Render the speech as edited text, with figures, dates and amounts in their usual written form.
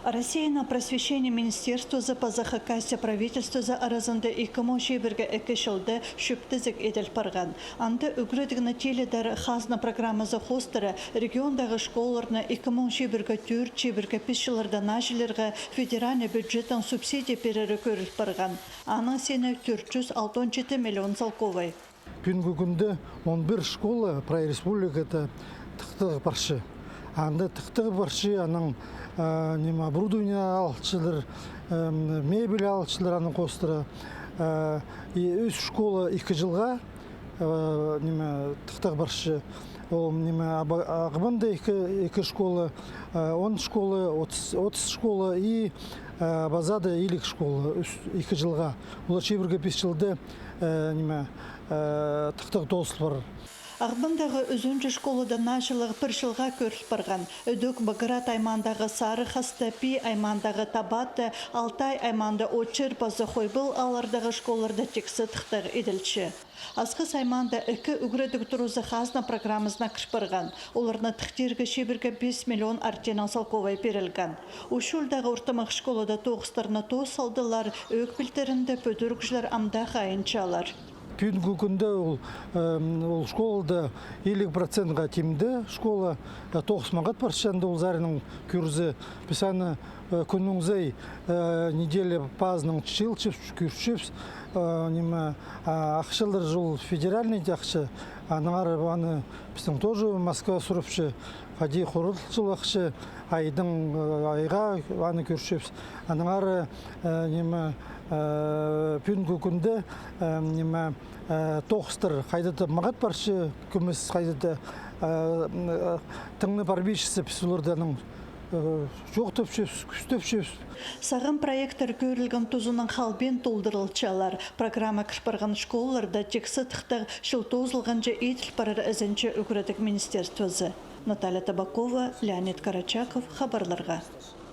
Россия на просвещение министерства за позахакасия правительства за аразында 2021 экишылды шөптізік еділ парған. Анды үгірідік нәтеледер хазна программа за хостары региондағы школарына 2021-2025 жыларда нажыларға федеральный бюджеттен субсидия перері көріл парған. Аның сені 467 миллион салковай. Бүгінгі күнде 11 школа про республикада тықтығы баршы. Анда тықтығы баршы, аның оборудование алчылар, мебель алчылар аның қостыры. Өз школа 2 жылға тықтығы баршы. Ағыбында 2 школа, 10 школа, 30 школа и базада илік школа 2 жылға. Олар шебірге 5 жылды тықтығы тоғысыл бар. Ағбындағы өзінжі школада нашылығы бір жылға көріл барған. Өдөк Багырат аймандағы Сары Хастапи, аймандағы Табатты, Алтай айманды Очыр базы Хойбыл алардағы школарда тексі тықтар еділші. Асқыс айманда 2 үгіреді тұрузы хазна программызына кіріп барған. Оларына тықтергі шебірге 5 миллион артенан салковай берілген. Ушулдағы ортамақ школада тоғыстарына тоз салдылар, өк білдерінде пөдіргіжлер амда қайынчалар. Бүгінгі күнде ол школада 50%-ға темді школа 9 мағат баршанды ол зарының күрзі писаны күніңзей неделя пазның чилчев күршевс ақшылыр жол федеральный ақшы аныңар баны біздің тоже Москва сұрыпшы қади құрылшыл ақшы айдың айға аны күршевс аныңар бүгінгі күнде тоғыстыр қайдады мағат баршы күміс қайдады тыңны барбейшісі пісулерданың жоқ төпшепс, күш төпшепс. Сағын проекттер көрілген тұзының қалбен толдырылчалар. Программа кірпарған школаларда тексі тықтық жыл тозылғанжа етіл барар әзінче үкіредік министерствозы. Наталья Табакова, Леонид Карачаков, хабарларға.